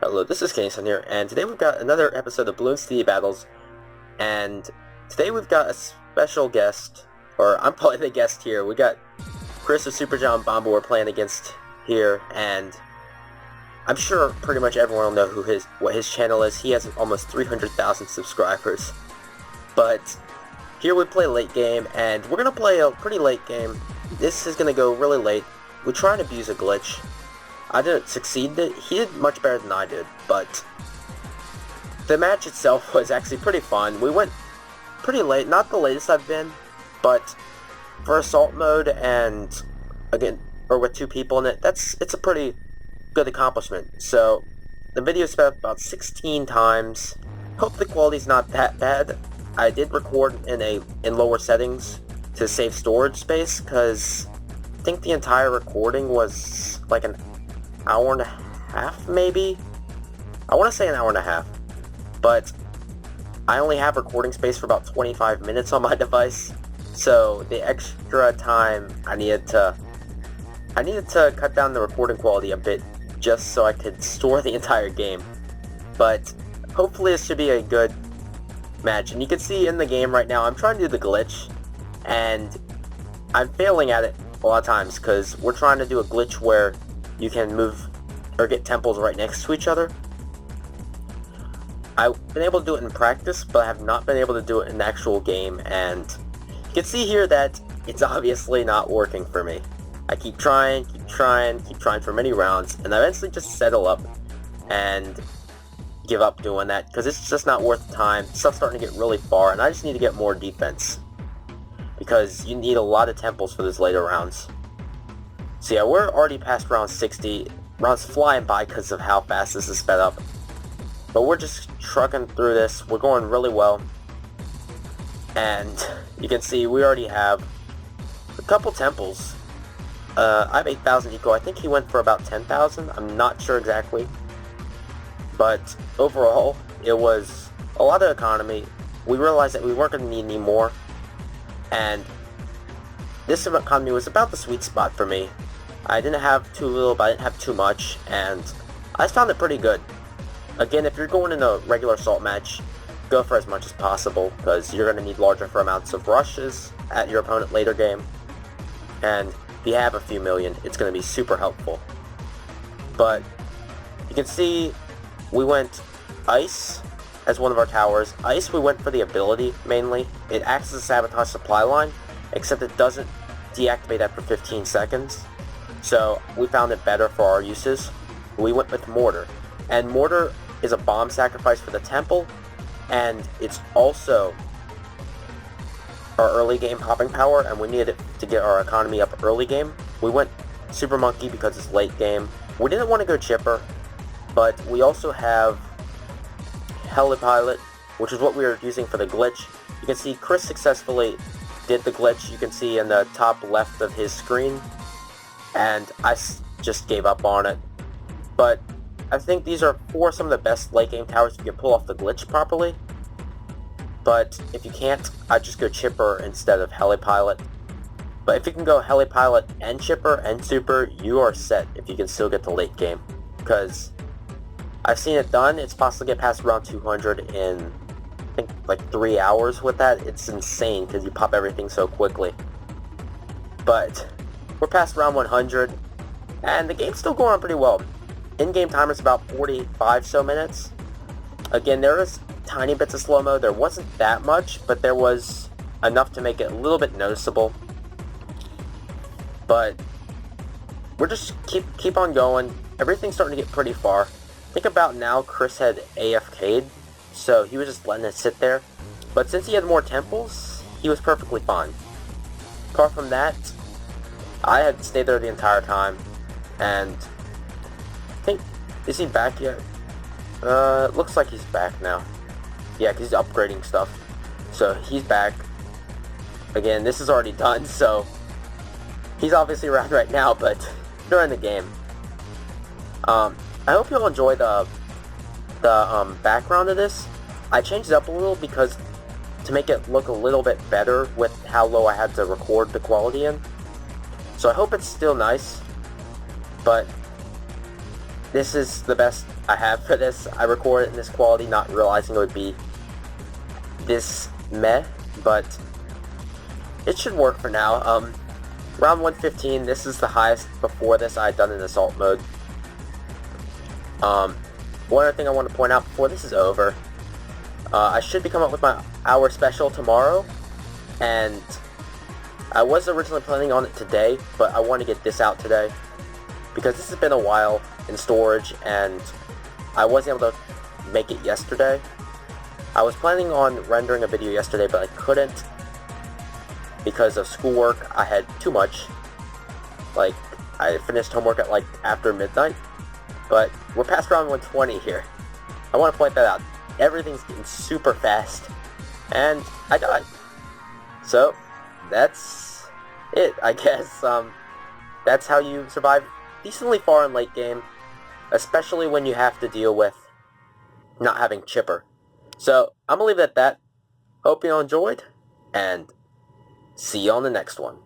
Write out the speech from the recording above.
Hello, this is Candys0n here, and today we've got another episode of Bloons TD Battles, and today we've got a special guest, or I'm probably the guest here. We got Chris of Superjombombo2 we're playing against here, and I'm sure pretty much everyone will know what his channel is. He has almost 300,000 subscribers, but here we play late game, and we're going to play a pretty late game. This is going to go really late. We try to abuse a glitch. I didn't succeed. He did much better than I did, but the match itself was actually pretty fun. We went pretty late, not the latest I've been, but for assault mode and again, or with two people in it, it's a pretty good accomplishment. So the video sped up about 16 times. Hope the quality's not that bad. I did record in lower settings to save storage space, because I think the entire recording was like an hour and a half, maybe? I want to say an hour and a half, but I only have recording space for about 25 minutes on my device, so the extra time I needed to cut down the recording quality a bit just so I could store the entire game. But hopefully this should be a good match, and you can see in the game right now I'm trying to do the glitch, and I'm failing at it a lot of times because we're trying to do a glitch where you can move or get temples right next to each other. I've been able to do it in practice, but I have not been able to do it in the actual game, and you can see here that it's obviously not working for me. I keep trying for many rounds, and I eventually just settle up and give up doing that because it's just not worth the time. Stuff's starting to get really far, and I just need to get more defense because you need a lot of temples for those later rounds. So yeah, we're already past round 60. Rounds flying by because of how fast this is sped up. But we're just trucking through this. We're going really well. And you can see we already have a couple temples. I have 8,000 eco. I think he went for about 10,000. I'm not sure exactly. But overall, it was a lot of economy. We realized that we weren't going to need any more. And this economy was about the sweet spot for me. I didn't have too little, but I didn't have too much, and I found it pretty good. Again, if you're going in a regular assault match, go for as much as possible, because you're going to need larger amounts of rushes at your opponent later game. And if you have a few million, it's going to be super helpful. But you can see we went ice as one of our towers. Ice, we went for the ability mainly. It acts as a sabotage supply line, except it doesn't deactivate after 15 seconds. So we found it better for our uses. We went with mortar, and mortar is a bomb sacrifice for the temple, and it's also our early game popping power, and we needed it to get our economy up early game. We went super monkey because it's late game. We didn't want to go chipper, but we also have helipilot, which is what we were using for the glitch. You can see Chris successfully did the glitch. You can see in the top left of his screen, and I just gave up on it. But I think these are some of the best late game towers if you can pull off the glitch properly. But if you can't, I'd just go chipper instead of helipilot. But if you can go helipilot and chipper and super, you are set if you can still get to late game. Because I've seen it done. It's possible to get past round 200 in, I think, like 3 hours with that. It's insane because you pop everything so quickly. But we're past round 100, and the game's still going on pretty well. In-game timer's about 45 so minutes. Again, there is tiny bits of slow-mo. There wasn't that much, but there was enough to make it a little bit noticeable. But we're just keep on going. Everything's starting to get pretty far. I think about now Chris had AFK'd, so he was just letting it sit there. But since he had more temples, he was perfectly fine. Apart from that, I had stayed there the entire time, and I think, is he back yet? Looks like he's back now. Yeah, because he's upgrading stuff. So he's back. Again, this is already done, so he's obviously around right now, but during the game. I hope you'll enjoy the background of this. I changed it up a little because to make it look a little bit better with how low I had to record the quality in. So I hope it's still nice, but this is the best I have for this. I recorded in this quality, not realizing it would be this meh, but it should work for now. Round 115, this is the highest before this I had done in assault mode. One other thing I want to point out before this is over, I should be coming up with my hour special tomorrow, and I was originally planning on it today, but I want to get this out today, because this has been a while in storage, and I wasn't able to make it yesterday. I was planning on rendering a video yesterday, but I couldn't because of schoolwork. I had too much. Like, I finished homework at like after midnight, but we're past round 120 here. I want to point that out. Everything's getting super fast, and I died. So, that's it, I guess. That's how you survive decently far in late game, especially when you have to deal with not having chipper. So, I'm gonna leave it at that. Hope you all enjoyed, and see you on the next one.